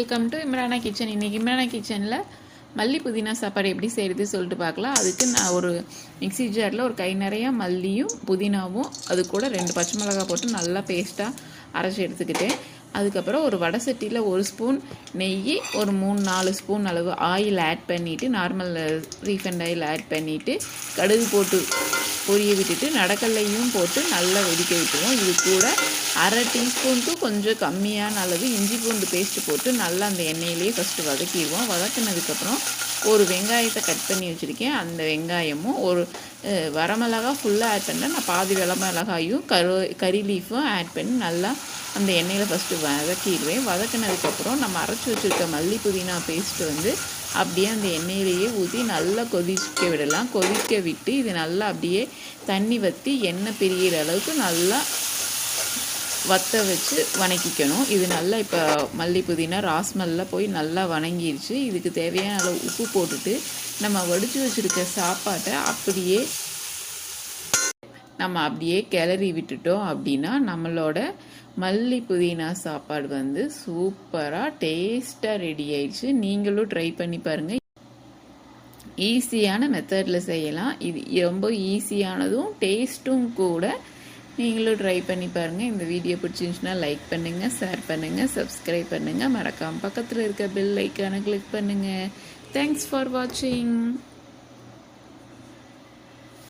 Welcome to Imrana kitchen. இன்றைக்கி இம்ரானா கிச்சனில் மல்லி புதினா சாப்பாடு எப்படி செய்கிறது சொல்லிட்டு பார்க்கலாம். அதுக்கு நான் ஒரு மிக்ஸி ஜாரில் ஒரு கை நிறையா மல்லியும் புதினாவும் அது கூட 2 பச்சை மிளகாய் போட்டு நல்லா பேஸ்ட்டாக அரைச்சி எடுத்துக்கிட்டேன். அதுக்கப்புறம் ஒரு வடை சட்டியில் 1 ஸ்பூன் நெய், ஒரு 3-4 ஸ்பூன் அளவு ஆயில் ஆட் பண்ணிவிட்டு, நார்மல் ரீஃபைண்ட் ஆயில் ஆட் பண்ணிவிட்டு கடுகு போட்டு பொரிய விட்டுட்டு நடக்கல்லையும் போட்டு நல்லா வெடிக்க விட்டுருவோம். இது கூட 1/2 டீஸ்பூனுக்கு கொஞ்சம் கம்மியான அளவு இஞ்சி பூண்டு பேஸ்ட்டு போட்டு நல்லா அந்த எண்ணெயிலேயே ஃபஸ்ட்டு வதக்கிடுவோம். வதக்கினதுக்கப்புறம் ஒரு வெங்காயத்தை கட் பண்ணி வச்சுருக்கேன். அந்த வெங்காயமும் ஒரு வரமிளகா ஃபுல்லாக ஆட் பண்ணேன். நான் பாதி மிளகாயும் கறி லீஃபும் ஆட் பண்ணி நல்லா அந்த எண்ணெயில் ஃபஸ்ட்டு வதக்கிடுவேன். வதக்கினதுக்கப்புறம் நம்ம அரைச்சி வச்சுருக்க மல்லி புதினா பேஸ்ட்டு அப்படியே அந்த எண்ணெயிலேயே ஊற்றி நல்லா கொதிக்க விடலாம். கொதிக்க விட்டு இது நல்லா அப்படியே தண்ணி வற்றி எண்ணெய் பிரிகிற அளவுக்கு நல்லா வற்ற வச்சு வணக்கிக்கணும். இது நல்லா இப்போ மல்லி புதினா ராஸ்மல்லில் போய் நல்லா வணங்கிடுச்சு. இதுக்கு தேவையான அளவு உப்பு போட்டுட்டு நம்ம வடித்து வச்சுருக்க சாப்பாட்டை அப்படியே கிளறி விட்டுட்டோம் அப்படின்னா நம்மளோட மல்லி புதினா சாப்பாடு சூப்பராக டேஸ்ட்டாக ரெடி ஆயிடுச்சு. நீங்களும் ட்ரை பண்ணி பாருங்கள். ஈஸியான மெத்தடில் செய்யலாம். இது ரொம்ப ஈஸியானதும் டேஸ்ட்டும் கூட. நீங்களும் ட்ரை பண்ணி பாருங்கள். இந்த வீடியோ பிடிச்சிருந்துச்சுன்னா லைக் பண்ணுங்கள், ஷேர் பண்ணுங்கள், சப்ஸ்கிரைப் பண்ணுங்கள். மறக்காமல் பக்கத்தில் இருக்க பெல் ஐக்கானை கிளிக் பண்ணுங்கள். தேங்க்ஸ் ஃபார் வாட்சிங்.